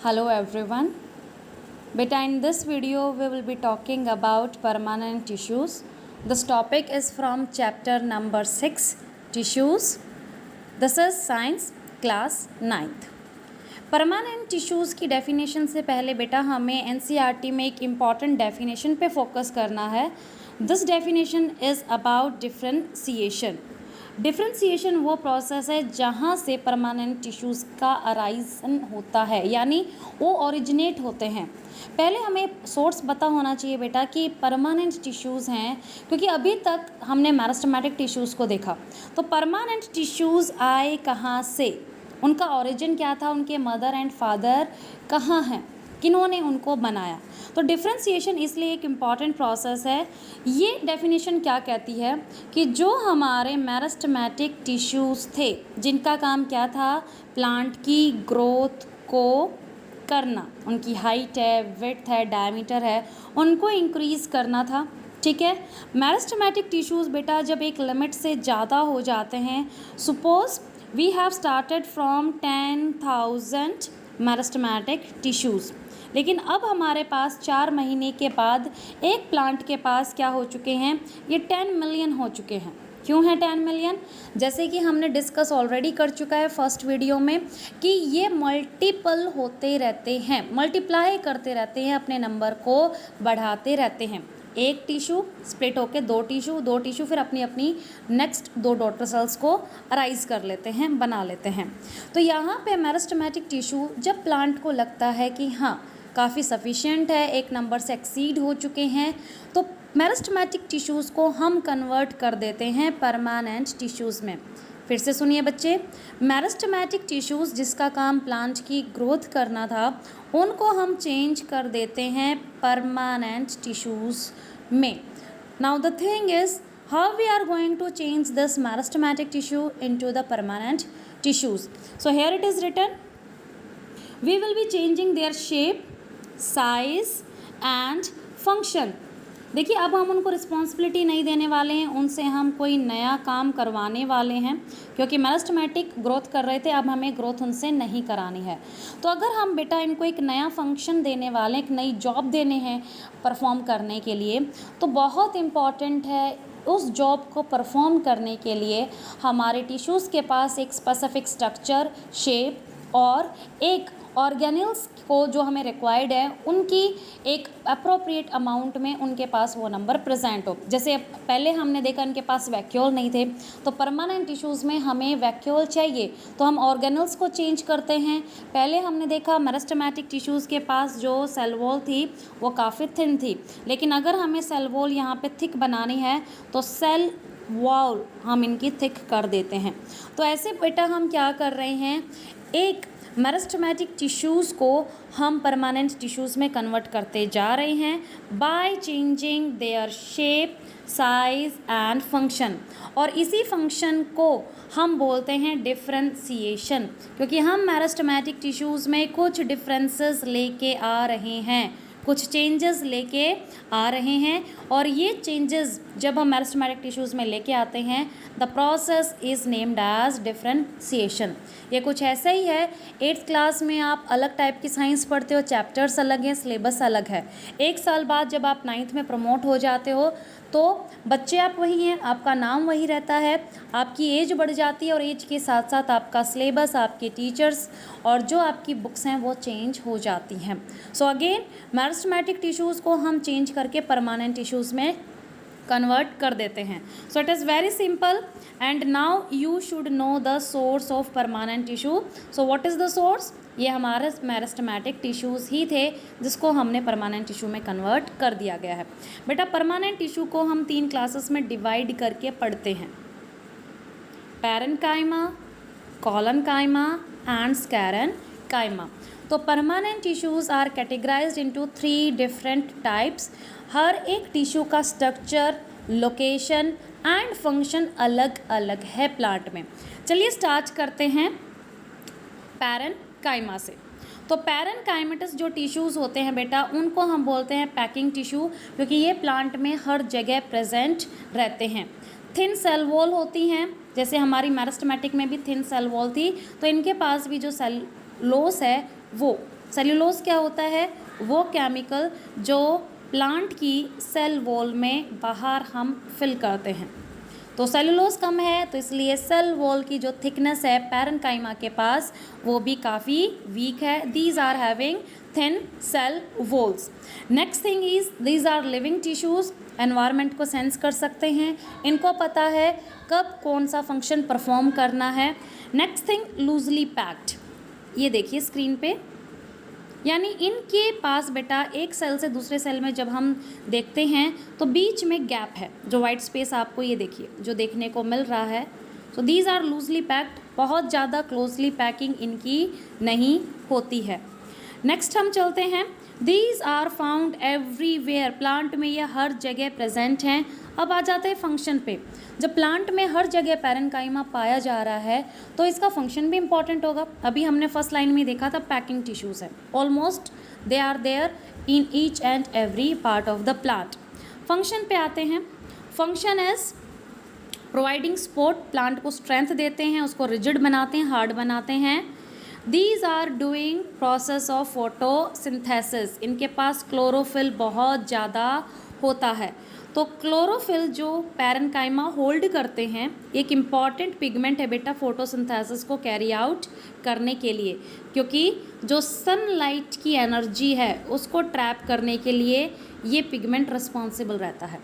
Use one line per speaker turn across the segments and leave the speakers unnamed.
Hello everyone. Beta, in this video we will be talking about permanent tissues. This topic is from chapter number 6, tissues. This is science class 9th. Permanent tissues की definition से पहले बेटा हमें NCERT में एक important definition पे focus करना है. This definition is about differentiation. Differentiation वो प्रोसेस है जहाँ से परमानेंट टिश्यूज़ का अराइजन होता है, यानी वो ओरिजिनेट होते हैं. पहले हमें सोर्स पता होना चाहिए बेटा कि परमानेंट टिश्यूज़ हैं, क्योंकि अभी तक हमने मेरिस्टेमेटिक टिश्यूज़ को देखा. तो परमानेंट टिश्यूज़ आए कहाँ से, उनका ओरिजिन क्या था, उनके मदर एंड फादर कहाँ हैं, किन्होंने उनको बनाया. तो डिफ्रेंसिएशन इसलिए एक इम्पॉर्टेंट प्रोसेस है. ये डेफिनेशन क्या कहती है कि जो हमारे मेरिस्टेमेटिक टिश्यूज़ थे, जिनका काम क्या था, प्लांट की ग्रोथ को करना, उनकी हाइट है, विड्थ है, डायमीटर है, उनको इंक्रीज़ करना था. ठीक है. मेरिस्टेमेटिक टिश्यूज़ बेटा जब एक लिमिट से ज़्यादा हो जाते हैं, suppose we have started from 10,000 meristematic tissues, लेकिन अब हमारे पास 4 महीने के बाद एक प्लांट के पास क्या हो चुके हैं, ये 10 मिलियन हो चुके हैं. क्यों है 10 मिलियन? जैसे कि हमने डिस्कस ऑलरेडी कर चुका है फर्स्ट वीडियो में कि ये मल्टीपल होते रहते हैं, मल्टीप्लाई करते रहते हैं, अपने नंबर को बढ़ाते रहते हैं. एक टिश्यू स्प्लिट होकर दो टिश्यू फिर अपनी अपनी नेक्स्ट 2 डॉटर सेल्स को अराइज कर लेते हैं, बना लेते हैं. तो यहाँ पे मेरिस्टेमेटिक टिश्यू जब प्लांट को लगता है कि हाँ काफ़ी सफिशिएंट है, एक नंबर से एक्सीड हो चुके हैं, तो मेरिस्टेमेटिक टिश्यूज़ को हम कन्वर्ट कर देते हैं परमानेंट टिश्यूज़ में. फिर से सुनिए बच्चे, मेरिस्टेमेटिक टिश्यूज़ जिसका काम प्लांट की ग्रोथ करना था, उनको हम चेंज कर देते हैं परमानेंट टिश्यूज़ में. Now the thing is how we are going to change this meristematic tissue into the permanent tissues. So here it is written, we will be changing their shape, size and function. देखिए अब हम उनको responsibility नहीं देने वाले हैं, उनसे हम कोई नया काम करवाने वाले हैं, क्योंकि मेरिस्टेमेटिक ग्रोथ कर रहे थे, अब हमें ग्रोथ उनसे नहीं करानी है. तो अगर हम बेटा इनको एक नया फंक्शन देने वाले हैं, एक नई जॉब देने हैं परफॉर्म करने के लिए, तो बहुत इम्पॉर्टेंट है उस जॉब को परफॉर्म करने के लिए हमारे टिश्यूज़ के पास एक स्पेसिफिक स्ट्रक्चर, शेप और एक ऑर्गेनल्स को जो हमें रिक्वायर्ड है, उनकी एक अप्रोप्रिएट अमाउंट में उनके पास वो नंबर प्रेजेंट हो. जैसे पहले हमने देखा इनके पास वैक्यूल नहीं थे, तो परमानेंट टिश्यूज़ में हमें वैक्यूल चाहिए, तो हम ऑर्गेनल्स को चेंज करते हैं. पहले हमने देखा मेरिस्टेमेटिक टिश्यूज़ के पास जो सेल वॉल थी वो काफ़ी थिन थी, लेकिन अगर हमें सेल वॉल यहाँ पे थिक बनानी है तो सेल वॉल हम इनकी थिक कर देते हैं. तो ऐसे बेटा हम क्या कर रहे हैं, एक मेरिस्टेमेटिक टिश्यूज़ को हम परमानेंट टिश्यूज़ में कन्वर्ट करते जा रहे हैं by changing their shape, size and function. और इसी फंक्शन को हम बोलते हैं डिफ्रेंसिएशन, क्योंकि हम मेरिस्टेमेटिक टिश्यूज़ में कुछ डिफरेंसेस लेके आ रहे हैं, कुछ चेंजेस लेके आ रहे हैं. और ये चेंजेस जब हम मेरिस्टेमेटिक टिश्यूज़ में लेके आते हैं, the process is named as differentiation. ये कुछ ऐसा ही है, 8th क्लास में आप अलग टाइप की साइंस पढ़ते हो, चैप्टर्स अलग हैं, सिलेबस अलग है. 1 साल बाद जब आप 9th में प्रमोट हो जाते हो तो बच्चे आप वही हैं, आपका नाम वही रहता है, आपकी एज बढ़ जाती है और एज के साथ साथ आपका सिलेबस, आपके टीचर्स और जो आपकी बुक्स हैं वो चेंज हो जाती हैं. सो अगेन मेरिस्टेमेटिक टिश्यूज़ को हम चेंज करके परमानेंट टिश्यूज़ में कन्वर्ट कर देते हैं. So it is very simple and now you should know the source of permanent tissue. So what is the source? ये हमारे मेरिस्टेमेटिक टिश्यूज़ ही थे जिसको हमने परमानेंट टिश्यू में कन्वर्ट कर दिया गया है. बेटा परमानेंट टिश्यू को हम 3 क्लासेस में डिवाइड करके पढ़ते हैं, पैरेन्काइमा, कॉलनकाइमा एंड स्क्लेरेन्काइमा. तो permanent tissues are categorized into 3 different types. हर एक टिश्यू का स्ट्रक्चर, लोकेशन एंड फंक्शन अलग अलग है प्लांट में. चलिए स्टार्ट करते हैं पैरेन्काइमा से. तो पैरेन्काइमेटस जो टिश्यूज़ होते हैं बेटा, उनको हम बोलते हैं पैकिंग टिश्यू, क्योंकि ये प्लांट में हर जगह प्रेजेंट रहते हैं. थिन सेल वॉल होती हैं, जैसे हमारी मेरिस्टेमेटिक में भी थिन सेल वॉल थी, तो इनके पास भी जो सेल लोस है वो सेल्यूलोज क्या होता है? वो केमिकल जो प्लांट की सेल वॉल में बाहर हम फिल करते हैं। तो सेल्यूलोज कम है तो इसलिए सेल वॉल की जो थिकनेस है पैरेन्काइमा के पास वो भी काफ़ी वीक है। These are having thin cell walls. Next thing is these are living tissues, environment को सेंस कर सकते हैं, इनको पता है कब कौन सा फंक्शन परफॉर्म करना है। नेक्स्ट थिंग लूजली पैक्ड, ये देखिए स्क्रीन पे, यानी इनके पास बेटा एक सेल से दूसरे सेल में जब हम देखते हैं तो बीच में गैप है, जो वाइट स्पेस आपको ये देखिए जो देखने को मिल रहा है। So these are loosely packed, बहुत ज़्यादा क्लोजली पैकिंग इनकी नहीं होती है। नेक्स्ट हम चलते हैं, these are found everywhere, plant में ये हर जगह प्रेजेंट हैं। अब आ जाते हैं फंक्शन पे। जब प्लांट में हर जगह पैरेन्काइमा पाया जा रहा है तो इसका फंक्शन भी इंपॉर्टेंट होगा। अभी हमने फर्स्ट लाइन में देखा था पैकिंग टिश्यूज़ है, almost they are there in each and every part of the plant. Function पे आते हैं, function is providing support, plant को स्ट्रेंथ देते हैं, उसको रिजिड बनाते हैं, हार्ड बनाते हैं। These are doing process of photosynthesis, इनके पास क्लोरोफिल बहुत ज़्यादा होता है। तो क्लोरोफिल जो पैरेन्काइमा होल्ड करते हैं, एक इम्पॉर्टेंट पिगमेंट है बेटा फोटोसिंथेसिस को कैरी आउट करने के लिए, क्योंकि जो सनलाइट की एनर्जी है उसको ट्रैप करने के लिए ये पिगमेंट रिस्पॉन्सिबल रहता है।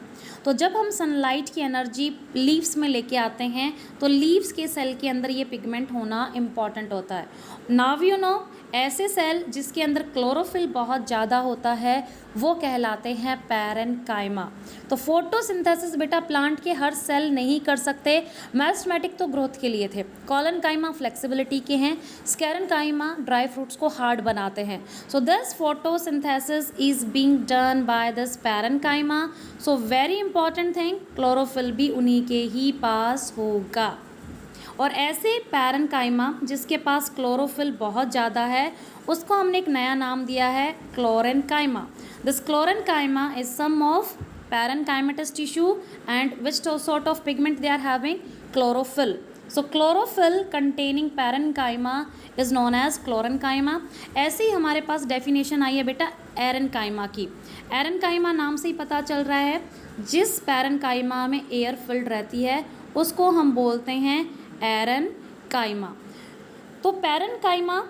तो जब हम सनलाइट की एनर्जी लीव्स में लेके आते हैं तो लीव्स के सेल के अंदर ये पिगमेंट होना इम्पॉर्टेंट होता है। नाउ यू नो, ऐसे सेल जिसके अंदर क्लोरोफिल बहुत ज़्यादा होता है वो कहलाते हैं पैरेन्काइमा। तो फोटोसिंथेसिस बेटा प्लांट के हर सेल नहीं कर सकते, मेरिस्टेमेटिक तो ग्रोथ के लिए थे, कॉलनकाइमा फ्लेक्सिबिलिटी के हैं, स्केरेन्काइमा ड्राई फ्रूट्स को हार्ड बनाते हैं। So this photosynthesis is being done by this parenchyma. So very important thing, chlorophyll भी उन्हीं के ही पास होगा। और ऐसे पैरेन्काइमा जिसके पास क्लोरोफिल बहुत ज़्यादा है उसको हमने एक नया नाम दिया है chlorenchyma. This chlorenchyma is some of parenchymatous tissue and which sort of pigment they are having? Chlorophyll. So chlorophyll containing parenchyma is known as chlorenchyma. ऐसे ही हमारे पास डेफिनेशन आई है बेटा एरेन्काइमा की। एरेन्काइमा नाम से ही पता चल रहा है जिस पैरेन्काइमा में एयर फिल्ड रहती है उसको हम बोलते हैं एरेन्काइमा। तो पैरेन्काइमा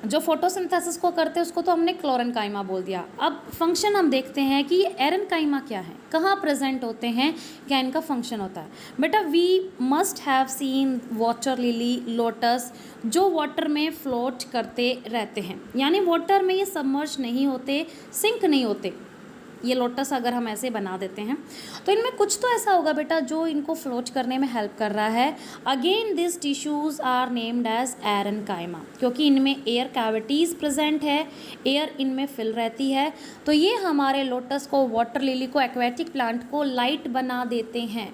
जो फोटोसिंथेसिस को करते हैं उसको तो हमने क्लोरेन्काइमा बोल दिया। अब फंक्शन हम देखते हैं कि ये एरेन्काइमा क्या है, कहाँ प्रेजेंट होते हैं, क्या इनका फंक्शन होता है। बेटा we must have seen water lily, lotus, जो वाटर में फ्लोट करते रहते हैं, यानी वाटर में ये सबमर्ज नहीं होते, सिंक नहीं होते। ये लोटस अगर हम ऐसे बना देते हैं तो इनमें कुछ तो ऐसा होगा बेटा जो इनको फ्लोट करने में हेल्प कर रहा है। Again this tissues are named as aerenchyma, क्योंकि इनमें एयर कैविटीज़ प्रेजेंट है, एयर इनमें फिल रहती है। तो ये हमारे लोटस को, वाटर लिली को, एक्वेटिक प्लांट को लाइट बना देते हैं।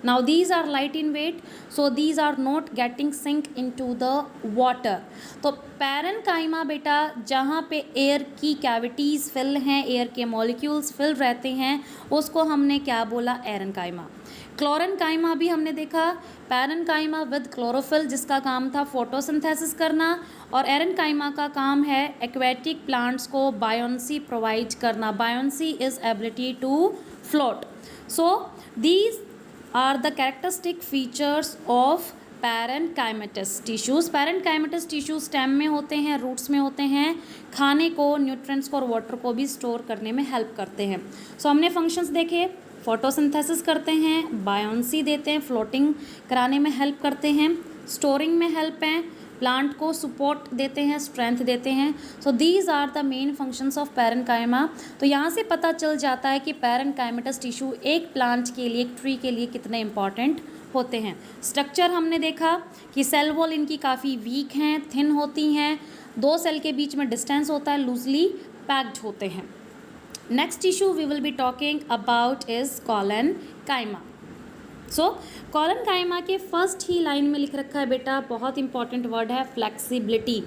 Now these are light in weight, so these are not getting sink into the water. तो पैरेन्काइमा बेटा जहाँ पे एयर की कैविटीज़ फिल हैं, एयर के मॉलिक्यूल्स फिल रहते हैं, उसको हमने क्या बोला? एरेन्काइमा। क्लोरेन्काइमा भी हमने देखा, पैरेन्काइमा विद क्लोरोफिल जिसका काम था फोटोसिंथेसिस करना, और एरेन्काइमा का काम है एक्वेटिक प्लांट्स को बायोन्सी प्रोवाइड करना। Buoyancy is ability to float. So these are the characteristic features of parenchymatous tissues. parenchymatous tissues stem में होते हैं, रूट्स में होते हैं, खाने को, न्यूट्रिएंट्स को और वाटर को भी स्टोर करने में हेल्प करते हैं। सो हमने फंक्शंस देखे, फोटोसिंथेसिस करते हैं, बायोन्सी देते हैं, फ्लोटिंग कराने में हेल्प करते हैं, स्टोरिंग में हेल्प हैं, प्लांट को सपोर्ट देते हैं, स्ट्रेंथ देते हैं। So these are the main functions of parenchyma. तो यहाँ से पता चल जाता है कि पैरेन्काइमेटस टिश्यू एक प्लांट के लिए, एक ट्री के लिए कितने इंपॉर्टेंट होते हैं। स्ट्रक्चर हमने देखा कि सेल वॉल इनकी काफ़ी वीक हैं, थिन होती हैं, दो सेल के बीच में डिस्टेंस होता है, लूजली पैक्ड होते हैं। Next tissue we will be talking about is collenchyma. So collenchyma के फर्स्ट ही लाइन में लिख रखा है बेटा, बहुत इंपॉर्टेंट वर्ड है फ्लेक्सिबिलिटी।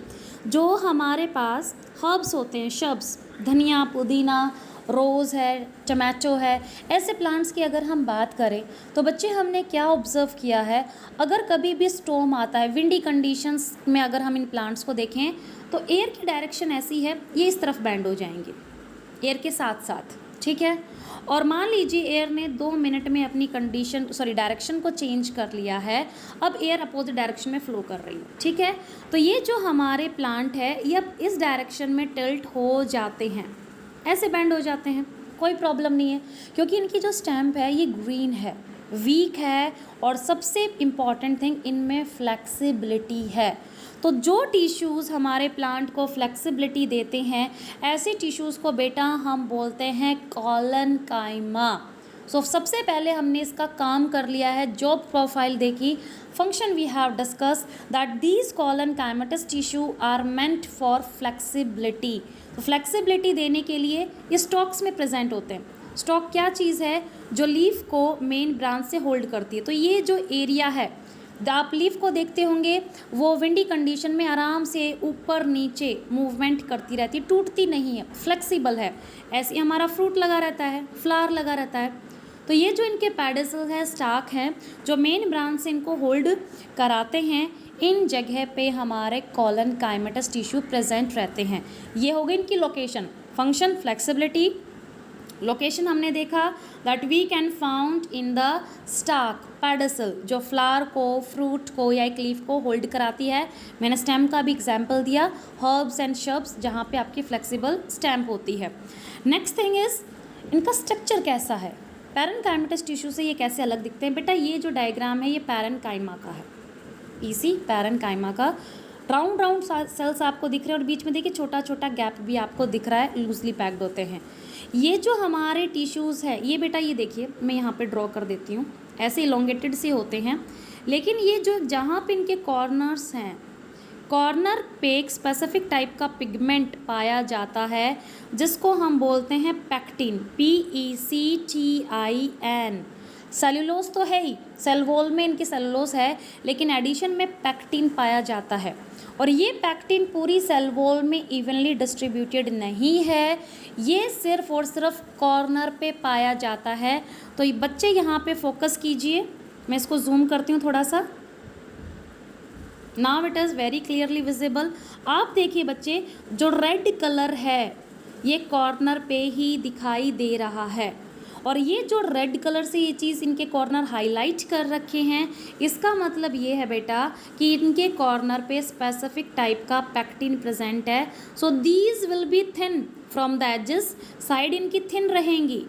जो हमारे पास हर्ब्स होते हैं, शब्स, धनिया, पुदीना रोज़ है, टमाटो है, ऐसे प्लांट्स की अगर हम बात करें तो बच्चे हमने क्या ऑब्ज़र्व किया है, अगर कभी भी स्टॉर्म आता है, विंडी कंडीशंस में अगर हम इन प्लांट्स को देखें तो एयर की डायरेक्शन ऐसी है, ये इस तरफ बैंड हो जाएंगे एयर के साथ साथ, ठीक है। और मान लीजिए एयर ने 2 मिनट में अपनी डायरेक्शन को चेंज कर लिया है, अब एयर अपोजिट डायरेक्शन में फ्लो कर रही है, ठीक है। तो ये जो हमारे प्लांट है ये अब इस डायरेक्शन में टिल्ट हो जाते हैं, ऐसे बैंड हो जाते हैं, कोई प्रॉब्लम नहीं है, क्योंकि इनकी जो स्टैम्प है ये ग्रीन है, वीक है, और सबसे इम्पॉर्टेंट थिंग इनमें फ्लेक्सिबिलिटी है। तो जो टिश्यूज़ हमारे प्लांट को फ्लेक्सिबिलिटी देते हैं, ऐसे टिश्यूज़ को बेटा हम बोलते हैं कॉलनकाइमा। सो सबसे पहले हमने इसका काम कर लिया है, जॉब प्रोफाइल देखी, function we have discuss that these collenchymatous tissue are meant for flexibility. तो फ्लेक्सिबिलिटी देने के लिए ये स्टॉक्स में प्रेजेंट होते हैं। स्टॉक क्या चीज़ है, जो लीफ को मेन ब्रांच से होल्ड करती है। तो ये जो एरिया है, आप लीफ को देखते होंगे, वो विंडी कंडीशन में आराम से ऊपर नीचे मूवमेंट करती रहती है, टूटती नहीं है, फ्लेक्सिबल है। ऐसे ही हमारा फ्रूट लगा रहता है, फ्लावर लगा रहता है। तो ये जो इनके पेडिसल है, स्टाक हैं, जो मेन ब्रांच से इनको होल्ड कराते हैं, इन जगह पे हमारे कॉलनकाइमेटस टिश्यू प्रेजेंट रहते हैं। ये हो गई इनकी लोकेशन, फंक्शन फ्लेक्सिबिलिटी। लोकेशन हमने देखा that we can found in the stalk pedicel, जो फ्लावर को, फ्रूट को या एक लीफ को होल्ड कराती है। मैंने स्टेम का भी एग्जाम्पल दिया, हर्ब्स एंड शब्स, जहाँ पे आपकी फ्लेक्सिबल स्टेम होती है। नेक्स्ट थिंग इज़ इनका स्ट्रक्चर कैसा है, पैरेनकाइमेटस टिश्यू से ये कैसे अलग दिखते हैं। बेटा ये जो डायग्राम है ये पैरेनकाइमा का है, इसी पैरेनकाइमा का राउंड राउंड सेल्स आपको दिख रहे हैं, और बीच में देखिए छोटा छोटा गैप भी आपको दिख रहा है, लूजली पैक्ड होते हैं। ये जो हमारे टिश्यूज़ है, ये बेटा ये देखिए, मैं यहाँ पे ड्रॉ कर देती हूँ, ऐसे इलोंगेटेड से होते हैं, लेकिन ये जो जहाँ पे इनके कॉर्नर्स हैं, कॉर्नर पे एक स्पेसिफिक टाइप का पिगमेंट पाया जाता है, जिसको हम बोलते हैं पैक्टिन, PECTIN। सेलुलोज तो है ही, सेल वॉल में इनकी सेलुलोज है, लेकिन एडिशन में पैक्टिन पाया जाता है। और ये पैक्टिन पूरी सेल वॉल में इवनली डिस्ट्रीब्यूटेड नहीं है, ये सिर्फ और सिर्फ कॉर्नर पे पाया जाता है। तो ये बच्चे यहाँ पे फोकस कीजिए, मैं इसको जूम करती हूँ थोड़ा सा। Now it is very clearly visible. आप देखिए बच्चे, जो रेड कलर है ये कॉर्नर पे ही दिखाई दे रहा है, और ये जो रेड कलर से ये चीज़ इनके कॉर्नर हाईलाइट कर रखे हैं, इसका मतलब ये है बेटा कि इनके कॉर्नर पे स्पेसिफिक टाइप का पैक्टिन प्रेजेंट है। So these will be thin from the edges, side इनकी थिन रहेंगी,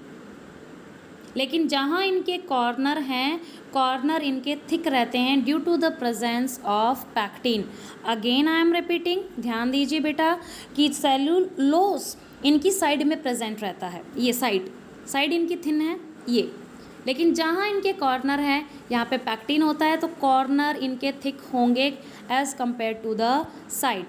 लेकिन जहाँ इनके कॉर्नर हैं, कॉर्नर इनके थिक रहते हैं due to the presence of pectin. Again I am repeating, ध्यान दीजिए बेटा कि सेलुलोज इनकी साइड में प्रेजेंट रहता है, ये साइड इनकी थिन है ये, लेकिन जहाँ इनके कॉर्नर हैं यहाँ पे पैक्टिन होता है, तो कॉर्नर इनके थिक होंगे as compare to the side,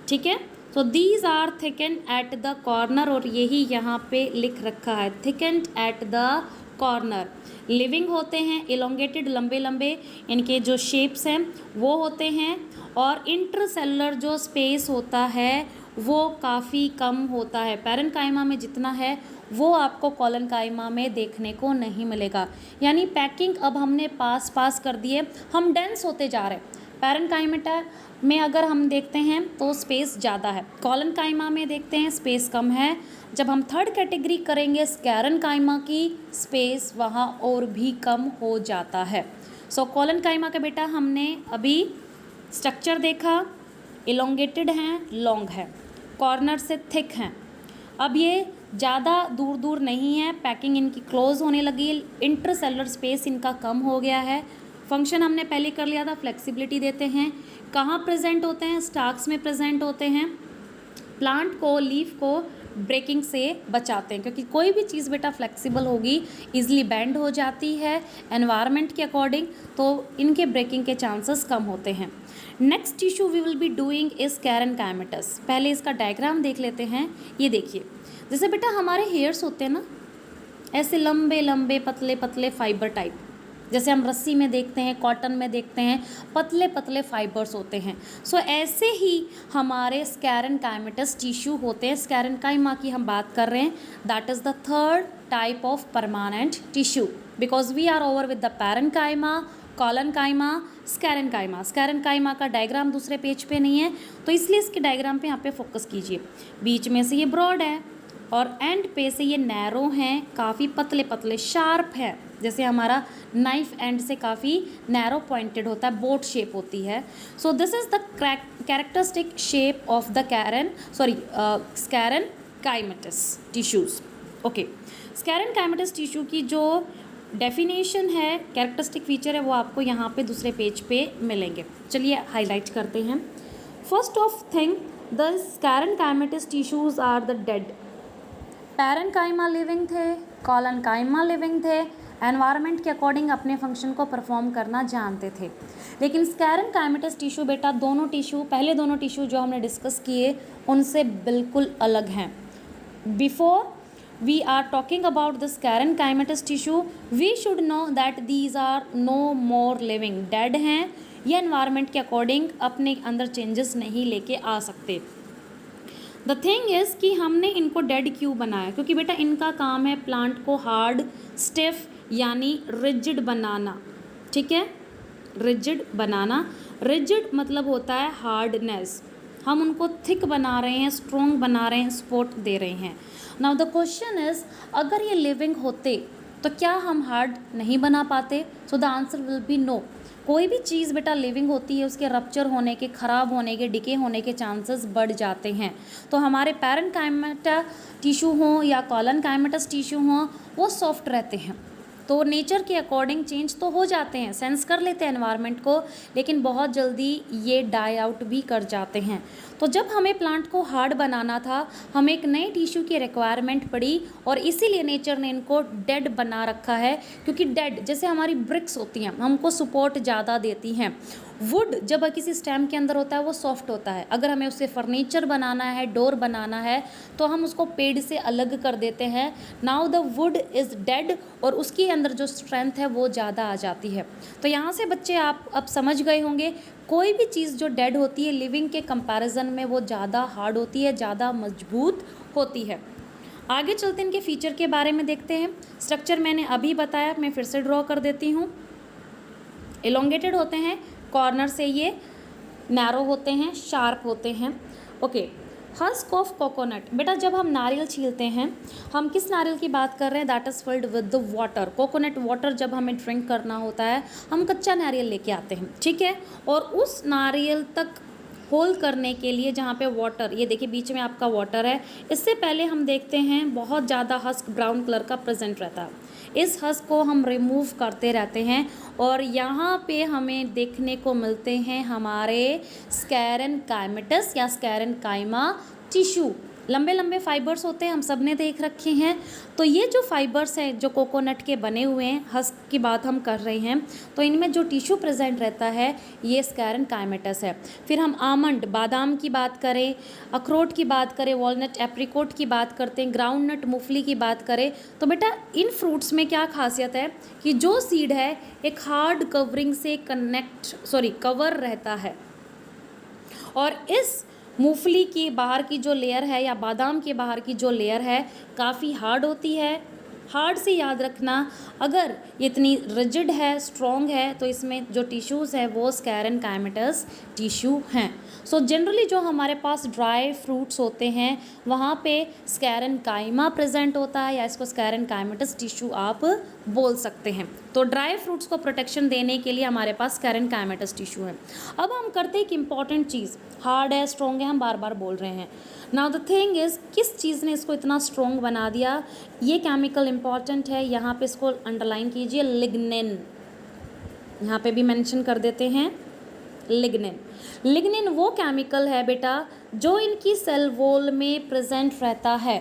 ठीक है। So these are thicken at the corner, और यही यहाँ पे लिख रखा है, thicken at the corner. Living होते हैं, इलोंगेटेड, लंबे लंबे इनके जो शेप्स हैं वो होते हैं, और इंटरसेलुलर जो स्पेस होता है वो काफ़ी कम होता है। पैरेनकाइमा में जितना है वो आपको कॉलनकाइमा में देखने को नहीं मिलेगा। यानी पैकिंग अब हमने पास कर दिए, हम डेंस होते जा रहे हैं। पैरेनकाइमेटा में अगर हम देखते हैं तो स्पेस ज़्यादा है, कॉलनकाइमा में देखते हैं स्पेस कम है। जब हम थर्ड कैटेगरी करेंगे स्क्लेरेनकाइमा की, स्पेस वहाँ और भी कम हो जाता है। सो कॉलनकाइमा का बेटा हमने अभी स्ट्रक्चर देखा, इलोंगेटेड हैं, लॉन्ग है, कॉर्नर से थिक हैं। अब ये ज़्यादा दूर दूर नहीं है, पैकिंग इनकी क्लोज होने लगी, इंटरसेलुलर स्पेस इनका कम हो गया है। फंक्शन हमने पहले कर लिया था, फ्लेक्सिबिलिटी देते हैं। कहाँ प्रेजेंट होते हैं, स्टाक्स में प्रेजेंट होते हैं, प्लांट को, लीफ को ब्रेकिंग से बचाते हैं, क्योंकि कोई भी चीज़ बेटा फ्लेक्सिबल होगी, इजीली बेंड हो जाती है एनवायरनमेंट के अकॉर्डिंग, तो इनके ब्रेकिंग के चांसेस कम होते हैं। Next tissue we will be doing is sclerenchymatous. पहले इसका डायग्राम देख लेते हैं। ये देखिए, जैसे बेटा हमारे हेयर्स होते हैं ना, ऐसे लंबे लंबे पतले पतले फाइबर टाइप, जैसे हम रस्सी में देखते हैं, कॉटन में देखते हैं, पतले पतले फाइबर्स होते हैं। सो ऐसे ही हमारे स्कैरेनकाइमेटस टिश्यू होते हैं। स्कैरेनकाइमा की हम बात कर रहे हैं, that is the third type of permanent tissue, because we are over with the parenchyma, collenchyma, sclerenchyma. Sclerenchyma का डायग्राम दूसरे पेज पे नहीं है, तो इसलिए इसके डायग्राम पे यहाँ पे फोकस कीजिए। बीच में से ये ब्रॉड है और एंड पे से ये नैरो हैं, काफ़ी पतले पतले शार्प है, जैसे हमारा नाइफ एंड से काफ़ी नैरो पॉइंटेड होता है, बोट शेप होती है। So this is the characteristic shape of the sclerenchymatous tissues. Okay, sclerenchymatous tissue की जो डेफिनेशन है, कैरेक्टरिस्टिक फीचर है, वो आपको यहाँ पे दूसरे पेज पे मिलेंगे। चलिए हाईलाइट करते हैं। First of thing, the sclerenchymatous tissues are the dead. Parenchyma living थे, कॉलनकाइमा लिविंग थे, एनवायरनमेंट के अकॉर्डिंग अपने फंक्शन को परफॉर्म करना जानते थे। लेकिन स्कैरेनकाइमेटस टिश्यू बेटा, पहले दोनों टिश्यू जो हमने डिस्कस किए उनसे बिल्कुल अलग हैं। Before we are talking about the sclerenchymatous tissue, we should know that these are no more living, dead हैं, ये environment के according अपने अंदर changes नहीं लेके आ सकते। The thing is कि हमने इनको डेड क्यों बनाया, क्योंकि बेटा इनका काम है प्लांट को हार्ड, स्टिफ यानी रिजिड बनाना। ठीक है, रिजिड बनाना, रिजिड मतलब होता है हार्डनेस। हम उनको थिक बना रहे हैं, स्ट्रॉन्ग बना रहे हैं, सपोर्ट दे रहे हैं। नाउ द क्वेश्चन इज, अगर ये लिविंग होते तो क्या हम हार्ड नहीं बना पाते? So the answer will be no. कोई भी चीज़ बेटा लिविंग होती है, उसके रप्चर होने के, ख़राब होने के, डिके होने के चांसेस बढ़ जाते हैं। तो हमारे पैरेन्काइमा टिश्यू हों या कॉलनकाइमेटस टिश्यू हों, वो सॉफ्ट रहते हैं। तो नेचर के अकॉर्डिंग चेंज तो हो जाते हैं, सेंस कर लेते हैं एनवायरनमेंट को, लेकिन बहुत जल्दी ये डाई आउट भी कर जाते हैं। तो जब हमें प्लांट को हार्ड बनाना था, हमें एक नए टिश्यू की रिक्वायरमेंट पड़ी और इसीलिए नेचर ने इनको डेड बना रखा है। क्योंकि डेड जैसे हमारी ब्रिक्स होती हैं, हमको सपोर्ट ज़्यादा देती हैं। वुड जब किसी स्टेम के अंदर होता है वो सॉफ्ट होता है, अगर हमें उससे फर्नीचर बनाना है, डोर बनाना है, तो हम उसको पेड़ से अलग कर देते हैं। Now the wood is dead और उसके अंदर जो स्ट्रेंथ है वो ज़्यादा आ जाती है। तो यहाँ से बच्चे आप अब समझ गए होंगे, कोई भी चीज़ जो डेड होती है लिविंग के कंपैरिजन में वो ज़्यादा हार्ड होती है, ज़्यादा मजबूत होती है। आगे चलते इनके फीचर के बारे में देखते हैं। स्ट्रक्चर मैंने अभी बताया, मैं फिर से ड्रॉ कर देती हूँ। एलोंगेटेड होते हैं, कॉर्नर से ये नैरो होते हैं, शार्प होते हैं। Okay, husk of coconut. बेटा जब हम नारियल छीलते हैं, हम किस नारियल की बात कर रहे हैं? That is filled with the water. Coconut water जब हमें ड्रिंक करना होता है, हम कच्चा नारियल लेके आते हैं, ठीक है, और उस नारियल तक होल करने के लिए जहाँ पे वाटर, ये देखिए बीच में आपका वाटर है, इससे पहले हम देखते हैं बहुत ज़्यादा हस्क ब्राउन कलर का प्रेजेंट रहता है। इस हस्क को हम रिमूव करते रहते हैं और यहाँ पे हमें देखने को मिलते हैं हमारे स्कैरेनकाइमेटस या स्कैरेनकाइमा टिश्यू। लंबे लंबे फाइबर्स होते हैं, हम सब ने देख रखे हैं। तो ये जो फाइबर्स हैं जो कोकोनट के बने हुए हैं, हस्क की बात हम कर रहे हैं, तो इनमें जो टिश्यू प्रेजेंट रहता है ये स्कैरेनकाइमेटस है। फिर हम आमंड, बादाम की बात करें, अखरोट की बात करें, वॉलनट, एप्रिकॉट की बात करते हैं, ग्राउंडनट, मूंगफली की बात करें, तो बेटा इन फ्रूट्स में क्या खासियत है कि जो सीड है एक हार्ड कवरिंग से कवर रहता है, और इस मूंगफली की बाहर की जो लेयर है या बादाम के बाहर की जो लेयर है काफ़ी हार्ड होती है। हार्ड से याद रखना, अगर ये इतनी रिजिड है, स्ट्रॉन्ग है, तो इसमें जो टिश्यूज़ है वो स्कैरेनकाइमेटस टिश्यू हैं। सो जनरली जो हमारे पास ड्राई फ्रूट्स होते हैं वहाँ पे स्कैरेनकाइमा प्रेजेंट होता है, या इसको स्कैरेनकाइमेटस टिश्यू आप बोल सकते हैं। तो ड्राई फ्रूट्स को प्रोटेक्शन देने के लिए हमारे पास स्कैरेनकाइमेटस टिश्यू है। अब हम करते हैं एक इम्पॉर्टेंट चीज़, हार्ड है, स्ट्रॉन्ग है, हम बार बार बोल रहे हैं। नाउ द थिंग इज़, किस चीज़ ने इसको इतना स्ट्रॉन्ग बना दिया? ये केमिकल इम्पॉर्टेंट है, यहाँ पे इसको अंडरलाइन कीजिए, लिग्निन। यहाँ पे भी मेंशन कर देते हैं लिग्निन। लिग्निन वो केमिकल है बेटा जो इनकी सेल वॉल में प्रेजेंट रहता है।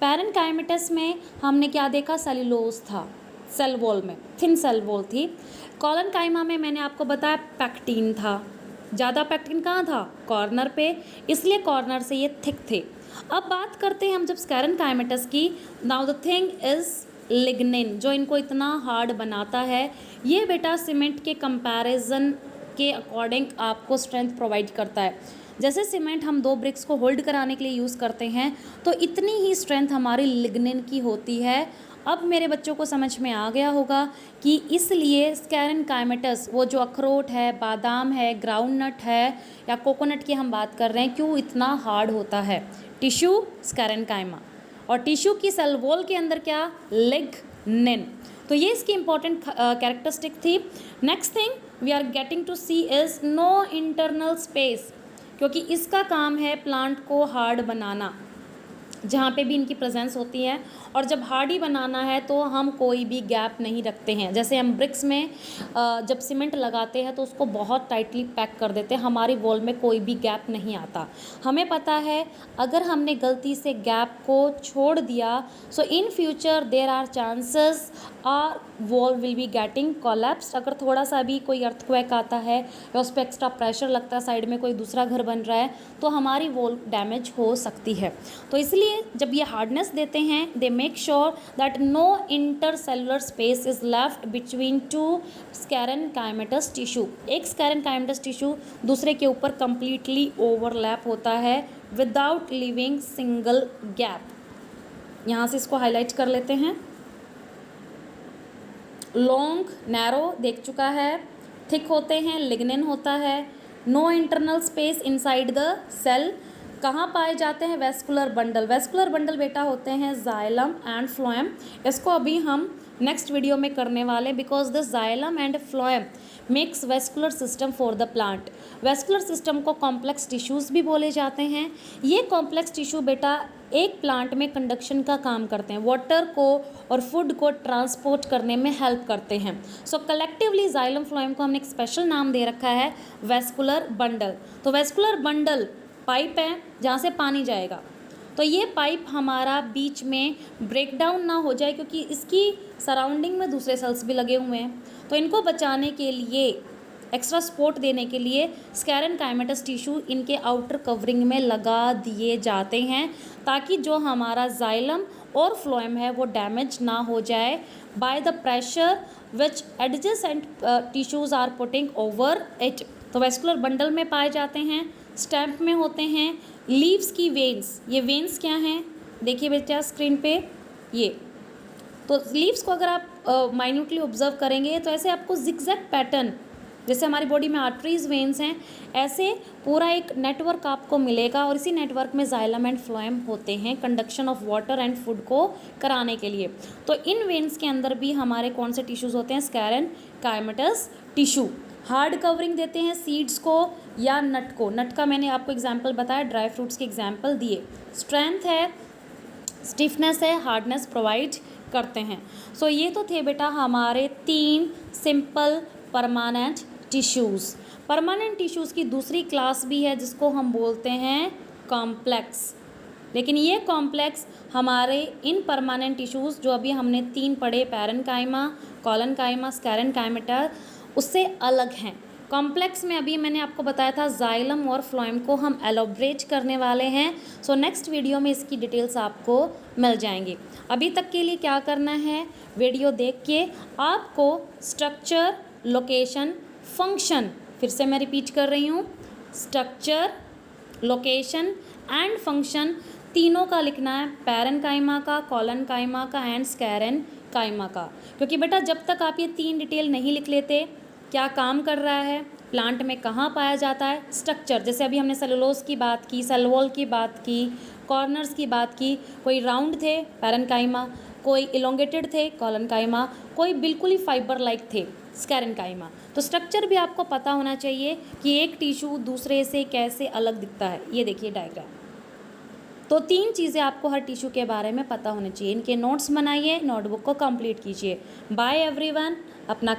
पैरेन्काइमेटस में हमने क्या देखा? सेल्यूलोज था सेल वॉल में, थिन सेल वॉल थी। कॉलनकाइमा में मैंने आपको बताया पैक्टीन था। ज़्यादा पैक्टीन कहाँ था? कॉर्नर पे, इसलिए कॉर्नर से ये थिक थे। अब बात करते हैं हम जब स्कैरेनकाइमेटस की। Now the thing is, lignin, जो इनको इतना हार्ड बनाता है, ये बेटा सीमेंट के कंपैरिजन के अकॉर्डिंग आपको स्ट्रेंथ प्रोवाइड करता है। जैसे सीमेंट हम 2 ब्रिक्स को होल्ड कराने के लिए यूज़ करते हैं, तो इतनी ही स्ट्रेंथ हमारी लिग्निन की होती है। अब मेरे बच्चों को समझ में आ गया होगा कि इसलिए स्कैरेनकाइमेटस, वो जो अखरोट है, बादाम है, ग्राउंडनट है या कोकोनट की हम बात कर रहे हैं, क्यों इतना हार्ड होता है। टिश्यू स्कैरेनकाइमा, और टिश्यू की सेल वॉल के अंदर क्या, लिग्निन। तो ये इसकी इंपॉर्टेंट कैरेक्टरिस्टिक थी। Next thing we are getting to see is no internal space, क्योंकि इसका काम है प्लांट को हार्ड बनाना जहाँ पे भी इनकी प्रेजेंस होती है। और जब हार्ड ही बनाना है तो हम कोई भी गैप नहीं रखते हैं। जैसे हम ब्रिक्स में जब सीमेंट लगाते हैं तो उसको बहुत टाइटली पैक कर देते हैं, हमारी वॉल में कोई भी गैप नहीं आता। हमें पता है अगर हमने गलती से गैप को छोड़ दिया, so in future there are chances are wall will be getting collapsed. अगर थोड़ा सा भी कोई अर्थक्वेक आता है या उस पर एक्स्ट्रा प्रेशर लगता है, साइड में कोई दूसरा घर बन रहा है, तो हमारी वॉल डैमेज हो सकती है। तो इसलिए जब ये हार्डनेस देते हैं, they make sure that no intercellular space is left between 2 sclerenchymatous tissue. एक स्कैरेनकाइमेटस टिश्यू दूसरे के ऊपर कंप्लीटली ओवरलैप होता है विदाउट लिविंग सिंगल गैप। यहाँ से इसको हाईलाइट कर लेते हैं। लॉन्ग नैरो देख चुका है, थिक होते हैं, लिग्निन होता है, no internal space inside the cell. कहाँ पाए जाते हैं, वेस्कुलर बंडल। वेस्कुलर बंडल बेटा होते हैं जाइलम एंड फ्लोएम। इसको अभी हम नेक्स्ट वीडियो में करने वाले, because the xylem and phloem makes vascular system for the plant. Vascular system को कॉम्प्लेक्स टिश्यूज़ भी बोले जाते हैं। ये कॉम्प्लेक्स टिश्यू बेटा एक प्लांट में कंडक्शन का काम करते हैं, वाटर को और फूड को ट्रांसपोर्ट करने में हेल्प करते हैं। सो कलेक्टिवली जाइलम फ्लोएम को हमने एक स्पेशल नाम दे रखा है, वेस्कुलर बंडल। तो वेस्कुलर बंडल पाइप है जहाँ से पानी जाएगा। तो ये पाइप हमारा बीच में ब्रेक डाउन ना हो जाए, क्योंकि इसकी सराउंडिंग में दूसरे सेल्स भी लगे हुए हैं। तो इनको बचाने के लिए, एक्स्ट्रा सपोर्ट देने के लिए स्कैरेनकाइमेटस टिश्यू इनके आउटर कवरिंग में लगा दिए जाते हैं, ताकि जो हमारा जाइलम और फ्लोएम है वो डैमेज ना हो जाए by the pressure which adjacent tissues are putting over it. तो वेस्कुलर बंडल में पाए जाते हैं, स्टैम्प में होते हैं, लीव्स की वेन्स। ये वेन्स क्या हैं, देखिए बेटा स्क्रीन पे, ये तो लीव्स को अगर आप माइन्यूटली ऑब्जर्व करेंगे तो ऐसे आपको जिगजैग पैटर्न, जैसे हमारी बॉडी में आर्टरीज वेन्स हैं, ऐसे पूरा एक नेटवर्क आपको मिलेगा। और इसी नेटवर्क में जाइलम एंड फ्लोएम होते हैं conduction of water and food को कराने के लिए। तो इन वेन्स के अंदर भी हमारे कौन से टिश्यूज़ होते हैं, स्कैरेनकाइमेटस टिश्यू। हार्ड कवरिंग देते हैं सीड्स को या नट को। नट का मैंने आपको एग्जाम्पल बताया, ड्राई फ्रूट्स के एग्जाम्पल दिए। स्ट्रेंथ है, स्टिफनेस है, हार्डनेस प्रोवाइड करते हैं। सो ये तो थे बेटा हमारे 3 simple permanent tissues. Permanent tissues की दूसरी क्लास भी है जिसको हम बोलते हैं कॉम्प्लेक्स। लेकिन ये कॉम्प्लेक्स हमारे इन परमानेंट टिश्यूज़ जो अभी हमने 3 पढ़े, पैरेन्काइमा, कॉलनकाइमा, स्कैरेनकाइमेटा, उससे अलग हैं। कॉम्प्लेक्स में अभी मैंने आपको बताया था जाइलम और फ्लोएम को हम एलोब्रेट करने वाले हैं। सो नेक्स्ट वीडियो में इसकी डिटेल्स आपको मिल जाएंगी। अभी तक के लिए क्या करना है, वीडियो देख के आपको स्ट्रक्चर, लोकेशन, फंक्शन, फिर से मैं रिपीट कर रही हूँ, स्ट्रक्चर, लोकेशन एंड फंक्शन तीनों का लिखना है, पैरेन्काइमा का, कॉलनकाइमा का एंड स्कैरेनकाइमा का। क्योंकि बेटा जब तक आप ये 3 डिटेल नहीं लिख लेते, क्या काम कर रहा है प्लांट में, कहाँ पाया जाता है, स्ट्रक्चर, जैसे अभी हमने सेलुलोज की बात की, सेल वॉल की बात की, कॉर्नर्स की बात की, कोई राउंड थे पैरेन्काइमा, कोई इलोंगेटेड थे कॉलनकाइमा, कोई बिल्कुल ही फाइबर लाइक थे स्कैरेनकाइमा। तो स्ट्रक्चर भी आपको पता होना चाहिए कि एक टिश्यू दूसरे से कैसे अलग दिखता है। ये देखिए डायग्राम। तो 3 चीज़ें आपको हर टिश्यू के बारे में पता होनी चाहिए। इनके नोट्स बनाइए, नोटबुक को कंप्लीट कीजिए। बाय एवरीवन, अपना